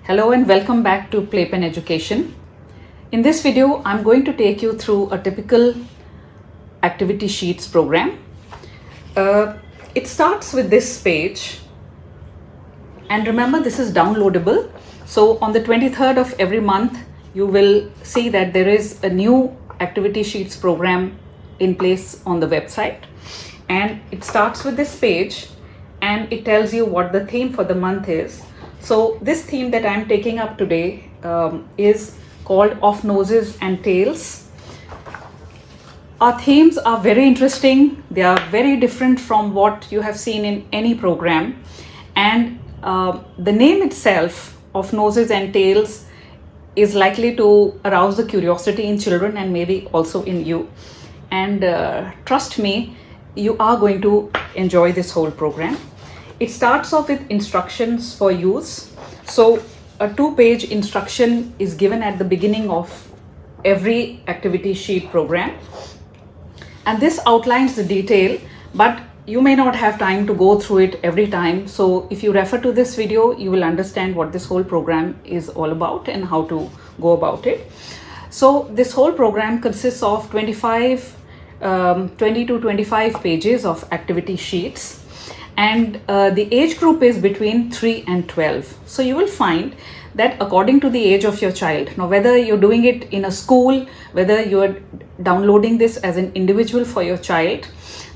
Hello and welcome back to Playpen Education. In this video, I'm going to take you through a typical activity sheets program. It starts with this page, and remember this is downloadable. So on the 23rd of every month, you will see that there is a new activity sheets program in place on the website, and it starts with this page and it tells you what the theme for the month is. So this theme that I'm taking up today is called Of Noses and Tails. Our themes are very interesting. They are very different from what you have seen in any program. And the name itself, Of Noses and Tails, is likely to arouse the curiosity in children and maybe also in you. And trust me, you are going to enjoy this whole program. It starts off with instructions for use. So a 2-page instruction is given at the beginning of every activity sheet program. And this outlines the detail, but you may not have time to go through it every time. So if you refer to this video, you will understand what this whole program is all about and how to go about it. So this whole program consists of 20 to 25 pages of activity sheets. And the age group is between 3 and 12. So you will find that according to the age of your child, now whether you're doing it in a school, whether you're downloading this as an individual for your child,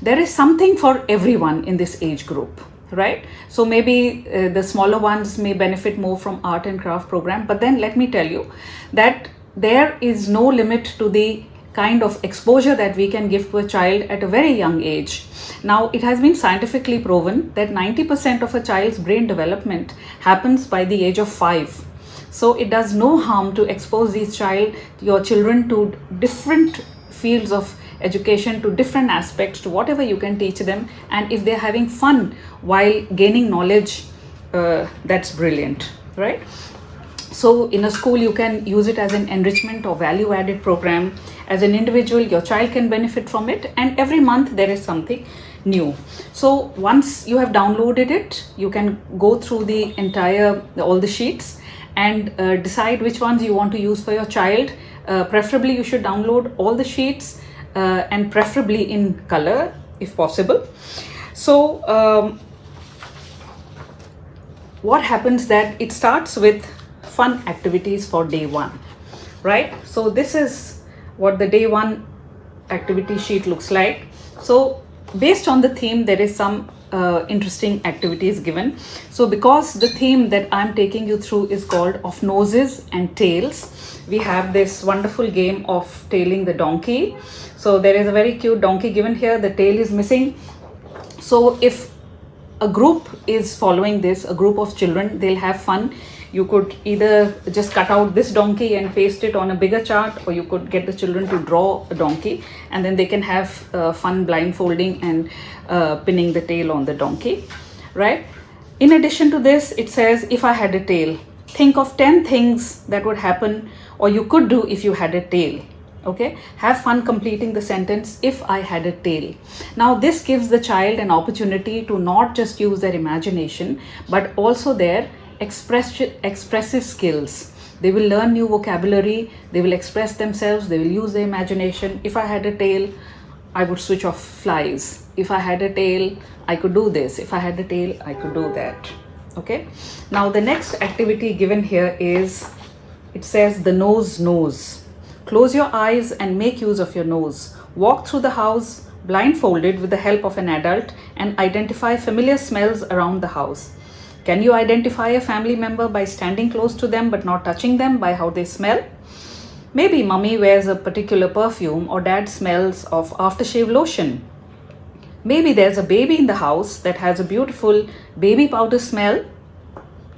there is something for everyone in this age group, right? So maybe the smaller ones may benefit more from art and craft program, but then let me tell you that there is no limit to the kind of exposure that we can give to a child at a very young age. Now, it has been scientifically proven that 90% of a child's brain development happens by the age of 5. So it does no harm to expose your children to different fields of education, to different aspects, to whatever you can teach them. And if they're having fun while gaining knowledge, that's brilliant, right? So in a school, you can use it as an enrichment or value added program. As an individual, your child can benefit from it. And every month there is something new. So once you have downloaded it, you can go through all the sheets and decide which ones you want to use for your child. Preferably you should download all the sheets and preferably in color if possible. So what happens that it starts with fun activities for day 1, right? So this is what the day 1 activity sheet looks like. So based on the theme, there is some interesting activities given. So because the theme that I'm taking you through is called Of Noses and Tails, we have this wonderful game of tailing the donkey. So there is a very cute donkey given here. The tail is missing. So if a group is following this, a group of children, they'll have fun. You could either just cut out this donkey and paste it on a bigger chart, or you could get the children to draw a donkey and then they can have fun blindfolding and pinning the tail on the donkey, right? In addition to this, it says, if I had a tail, think of 10 things that would happen or you could do if you had a tail. Okay, have fun completing the sentence, if I had a tail. Now this gives the child an opportunity to not just use their imagination, but also their expressive skills. They will learn new vocabulary, they will express themselves, they will use their imagination. If I had a tail, I would switch off flies. If I had a tail, I could do this. If I had a tail, I could do that. Okay, now the next activity given here is, it says the nose knows. Close your eyes and make use of your nose. Walk through the house blindfolded with the help of an adult and identify familiar smells around the house. Can you identify a family member by standing close to them but not touching them, by how they smell? Maybe mommy wears a particular perfume or dad smells of aftershave lotion. Maybe there's a baby in the house that has a beautiful baby powder smell.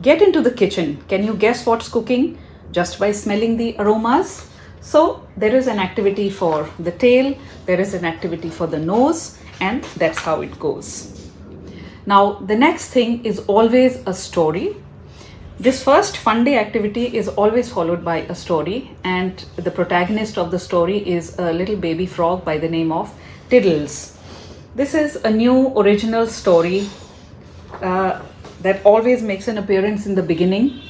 Get into the kitchen. Can you guess what's cooking just by smelling the aromas? So there is an activity for the tail, there is an activity for the nose, and that's how it goes. Now, the next thing is always a story. This first fun day activity is always followed by a story, and the protagonist of the story is a little baby frog by the name of Tiddles. This is a new original story that always makes an appearance in the beginning.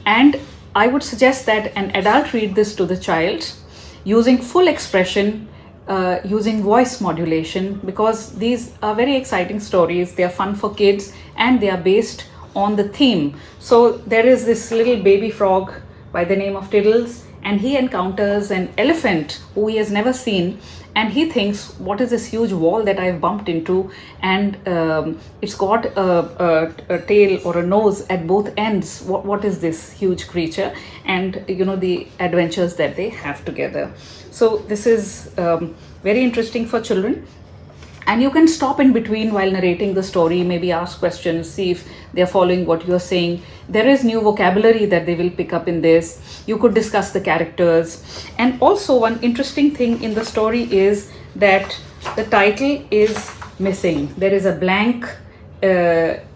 And I would suggest that an adult read this to the child using full expression, using voice modulation, because these are very exciting stories. They are fun for kids and they are based on the theme. So there is this little baby frog by the name of Tiddles, and he encounters an elephant who he has never seen, and he thinks, what is this huge wall that I've bumped into, and it's got a tail or a nose at both ends. What is this huge creature? And the adventures that they have together. So this is very interesting for children. And you can stop in between while narrating the story, maybe ask questions, see if they're following what you're saying. There is new vocabulary that they will pick up in this. You could discuss the characters. And also one interesting thing in the story is that the title is missing. There is a blank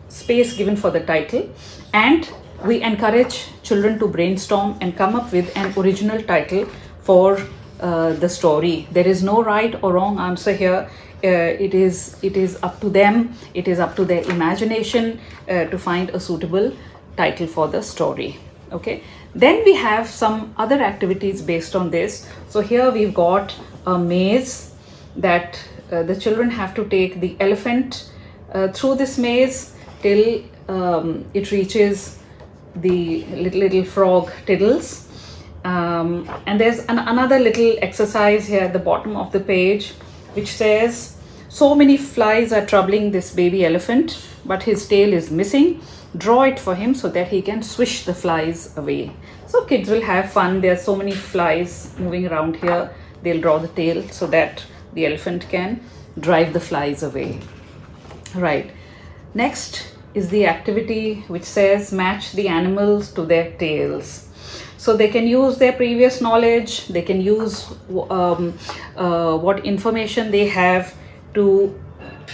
space given for the title. And we encourage children to brainstorm and come up with an original title for the story. There is no right or wrong answer here. It is up to them. It is up to their imagination to find a suitable title for the story. Okay. Then we have some other activities based on this. So here we've got a maze that the children have to take the elephant through this maze till it reaches the little frog Tiddles. And there's another little exercise here at the bottom of the page, which says, so many flies are troubling this baby elephant, but his tail is missing. Draw it for him so that he can swish the flies away. So kids will have fun. There are so many flies moving around here. They'll draw the tail so that the elephant can drive the flies away. Right. Next is the activity which says match the animals to their tails. So they can use their previous knowledge, they can use what information they have to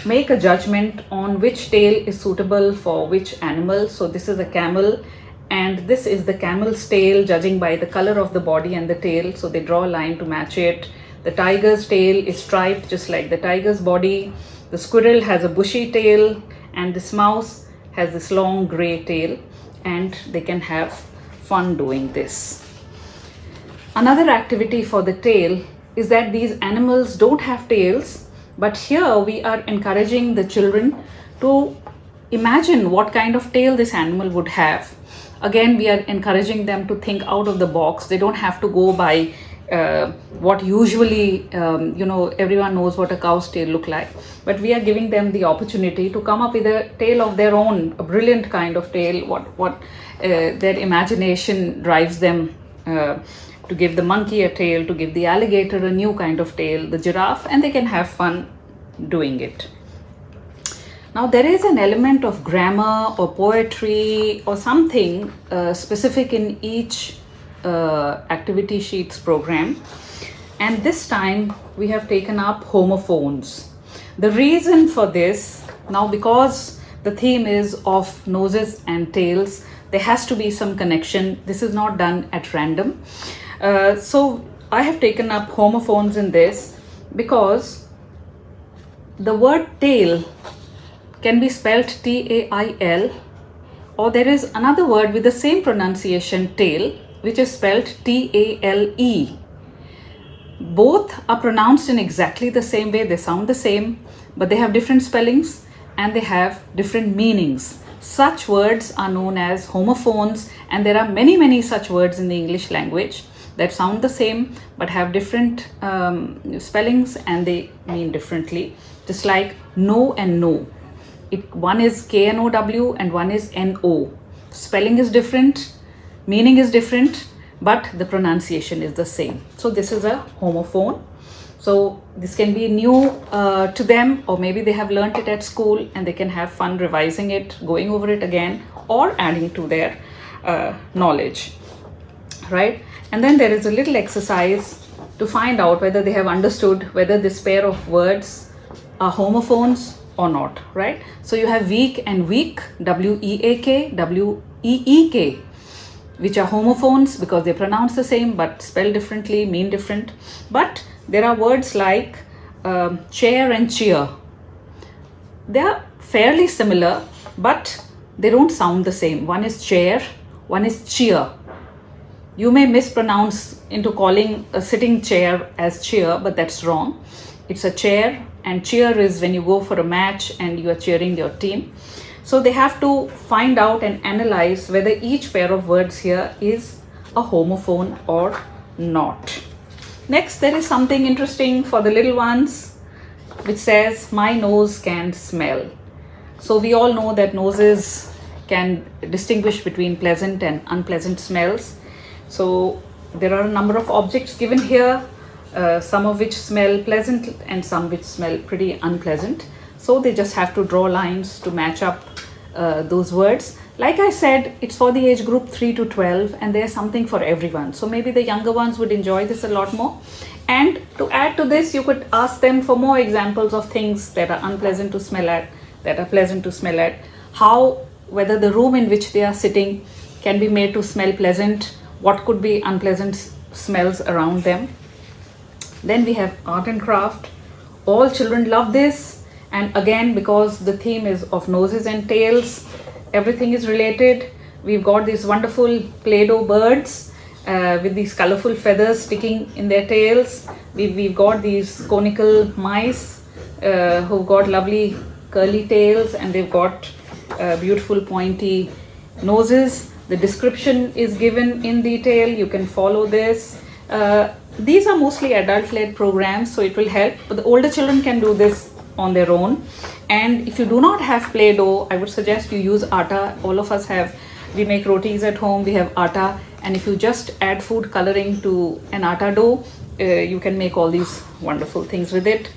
make a judgment on which tail is suitable for which animal. So this is a camel and this is the camel's tail, judging by the color of the body and the tail. So they draw a line to match it. The tiger's tail is striped just like the tiger's body. The squirrel has a bushy tail and this mouse has this long gray tail, and they can have fun doing this. Another activity for the tail is that these animals don't have tails, but here we are encouraging the children to imagine what kind of tail this animal would have. Again, we are encouraging them to think out of the box. They don't have to go by what usually, everyone knows what a cow's tail look like, but we are giving them the opportunity to come up with a tail of their own, a brilliant kind of tail, what their imagination drives them to give the monkey a tail, to give the alligator a new kind of tail, the giraffe, and they can have fun doing it. Now there is an element of grammar or poetry or something specific in each activity sheets program, and this time we have taken up homophones. The reason for this, now because the theme is of noses and tails, there has to be some connection. This is not done at random. So I have taken up homophones in this because the word tail can be spelled T-A-I-L, or there is another word with the same pronunciation, tail, which is spelled T-A-L-E. Both are pronounced in exactly the same way. They sound the same, but they have different spellings and they have different meanings. Such words are known as homophones, and there are many such words in the English language that sound the same but have different spellings and they mean differently. Just like no and no. One is K-N-O-W and one is N-O. Spelling is different, meaning is different, but the pronunciation is the same. So this is a homophone. So this can be new to them, or maybe they have learnt it at school and they can have fun revising it, going over it again, or adding to their knowledge, right? And then there is a little exercise to find out whether they have understood whether this pair of words are homophones or not, right? So you have weak and weak, W-E-A-K, W-E-E-K, which are homophones because they pronounce the same but spell differently, mean different. But there are words like chair and cheer. They are fairly similar, but they don't sound the same. One is chair, One is cheer. You may mispronounce into calling a sitting chair as cheer, but that's wrong. It's a chair, and cheer is when you go for a match and you are cheering your team. So they have to find out and analyze whether each pair of words here is a homophone or not. Next, there is something interesting for the little ones, which says, my nose can smell. So we all know that noses can distinguish between pleasant and unpleasant smells. So there are a number of objects given here, some of which smell pleasant and some which smell pretty unpleasant. So they just have to draw lines to match up those words. Like I said, it's for the age group 3 to 12, and there's something for everyone. So maybe the younger ones would enjoy this a lot more. And to add to this, you could ask them for more examples of things that are unpleasant to smell at, that are pleasant to smell at, whether the room in which they are sitting can be made to smell pleasant, what could be unpleasant smells around them. Then we have art and craft. All children love this, and again, because the theme is of noses and tails, everything is related. We've got these wonderful Play-Doh birds with these colorful feathers sticking in their tails. We've got these conical mice who've got lovely curly tails, and they've got beautiful pointy noses. The description is given in detail. You can follow this. These are mostly adult-led programs, so it will help, but the older children can do this on their own. And if you do not have Play-Doh, I would suggest you use atta. All of us we make rotis at home, we have atta, and if you just add food coloring to an atta dough, you can make all these wonderful things with it.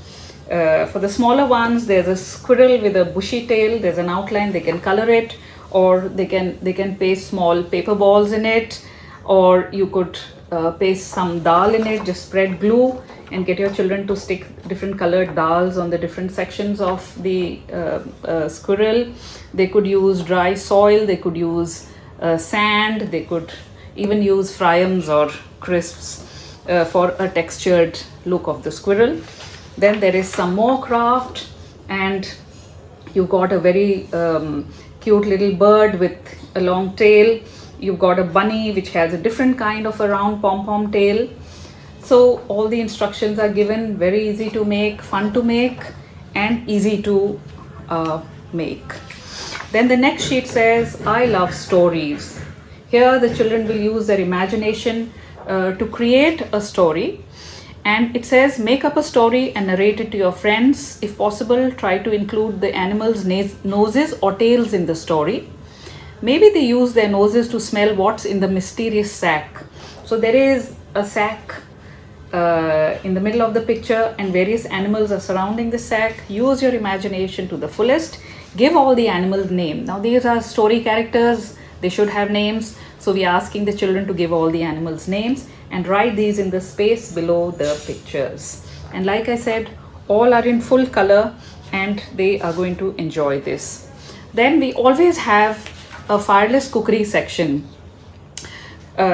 For the smaller ones, there's a squirrel with a bushy tail, there's an outline, they can color it, or they can paste small paper balls in it, or you could paste some dal in it, just spread glue and get your children to stick different colored dals on the different sections of the squirrel. They could use dry soil, they could use sand, they could even use fryams or crisps for a textured look of the squirrel. Then there is some more craft, and you've got a very cute little bird with a long tail. You've got a bunny which has a different kind of a round pom-pom tail. So all the instructions are given, very easy to make, fun to make, and easy to make. Then the next sheet says, I love stories. Here the children will use their imagination to create a story. And it says, make up a story and narrate it to your friends. If possible, try to include the animals' noses or tails in the story. Maybe they use their noses to smell what's in the mysterious sack. So there is a sack in the middle of the picture, and various animals are surrounding the sack. Use your imagination to the fullest. Give all the animals name. Now these are story characters. They should have names. So we are asking the children to give all the animals names and write these in the space below the pictures. And like I said, all are in full color and they are going to enjoy this. Then we always have a fireless cookery section.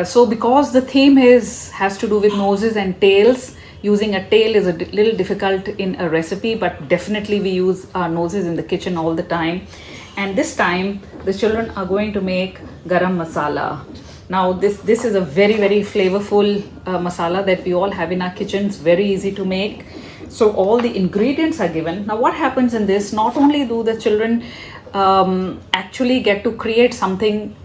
So because the theme has to do with noses and tails, using a tail is a little difficult in a recipe, but definitely we use our noses in the kitchen all the time. And this time the children are going to make garam masala. Now this is a very, very flavorful masala that we all have in our kitchens, very easy to make. So all the ingredients are given. Now what happens in this, not only do the children actually get to create something,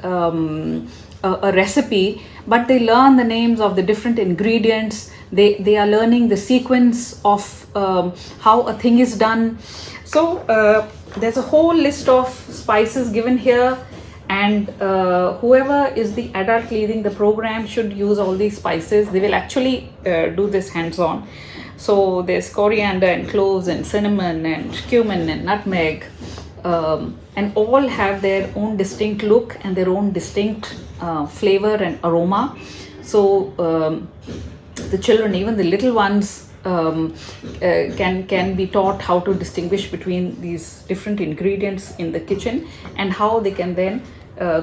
a recipe, but they learn the names of the different ingredients. They are learning the sequence of how a thing is done. So there's a whole list of spices given here, and whoever is the adult leading the program should use all these spices. They will actually do this hands-on. So there's coriander and cloves and cinnamon and cumin and nutmeg, and all have their own distinct look and their own distinct flavor and aroma. So the children, even the little ones, can be taught how to distinguish between these different ingredients in the kitchen and how they can then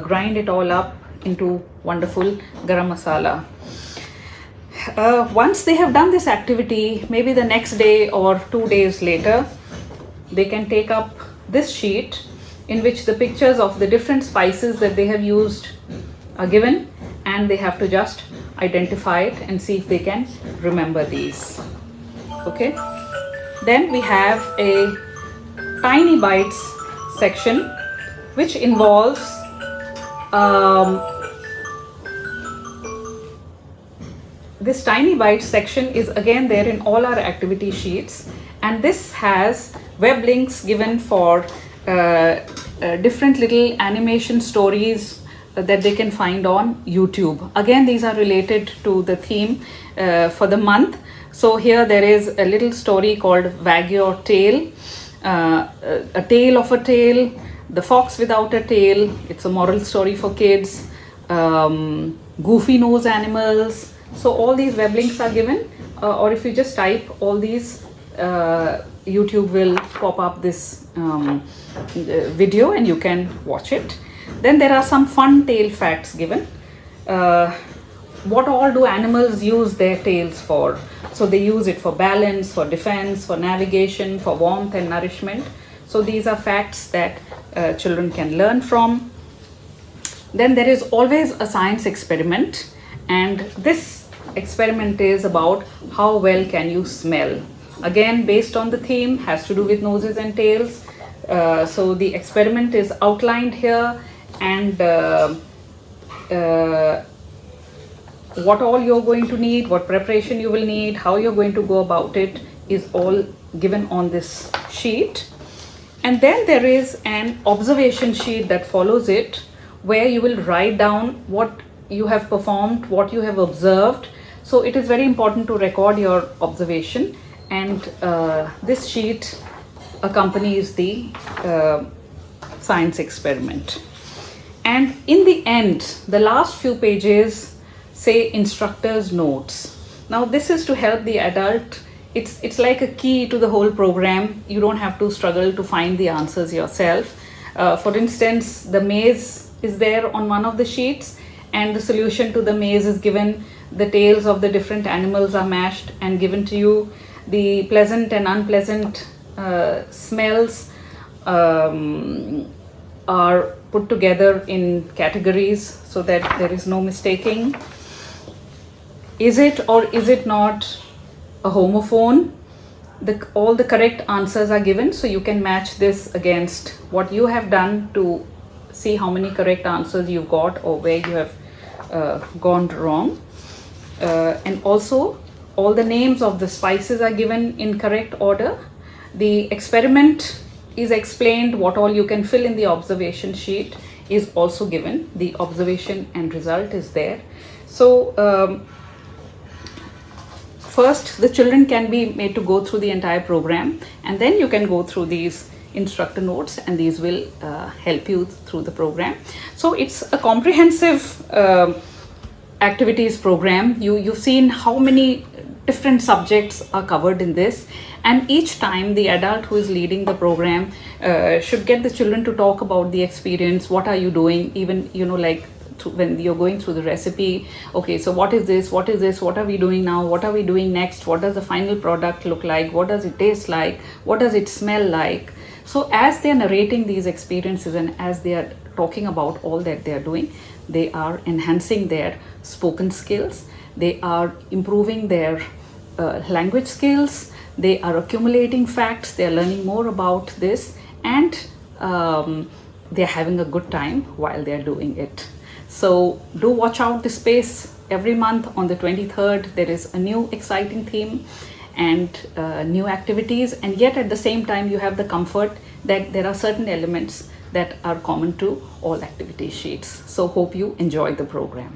grind it all up into wonderful garam masala. Once they have done this activity, maybe the next day or 2 days later, they can take up this sheet in which the pictures of the different spices that they have used are given, and they have to just identify it and see if they can remember these. Okay, then we have a tiny bites section which involves this tiny bites section is again there in all our activity sheets, and this has web links given for different little animation stories that they can find on YouTube. Again, these are related to the theme for the month. So here there is a little story called Wag Your Tail, a tale of a tail, the fox without a tail. It's a moral story for kids. Goofy nose animals. So all these web links are given, or if you just type all these, YouTube will pop up this video and you can watch it. Then there are some fun tail facts given. What all do animals use their tails for? So they use it for balance, for defense, for navigation, for warmth and nourishment. So these are facts that children can learn from. Then there is always a science experiment, and this experiment is about how well can you smell. Again, based on the theme, has to do with noses and tails. So the experiment is outlined here, and what all you're going to need, what preparation you will need, how you're going to go about it is all given on this sheet. And then there is an observation sheet that follows it, where you will write down what you have performed, what you have observed. So it is very important to record your observation, and this sheet accompanies the science experiment. And in the end, the last few pages say instructor's notes. Now this is to help the adult. It's like a key to the whole program. You don't have to struggle to find the answers yourself. For instance, the maze is there on one of the sheets, and the solution to the maze is given. The tails of the different animals are mashed and given to you. The pleasant and unpleasant smells are put together in categories so that there is no mistaking. Is it or is it not a homophone? All the correct answers are given, so you can match this against what you have done to see how many correct answers you got or where you have gone wrong. And also all the names of the spices are given in correct order. The experiment is explained. What all you can fill in the observation sheet is also given. The observation and result is there. So first the children can be made to go through the entire program, and then you can go through these instructor notes, and these will help you through the program. So it's a comprehensive activities program. You've seen how many different subjects are covered in this, and each time the adult who is leading the program should get the children to talk about the experience. What are you doing? Even, like when you're going through the recipe, okay, so what is this, what are we doing now, what are we doing next, what does the final product look like, what does it taste like, what does it smell like. So as they're narrating these experiences and as they are talking about all that they are doing, they are enhancing their spoken skills, they are improving their language skills, they are accumulating facts, they are learning more about this, and they're having a good time while they're doing it. So do watch out the space. Every month on the 23rd, there is a new exciting theme and new activities, and yet at the same time you have the comfort that there are certain elements that are common to all activity sheets. So hope you enjoy the program.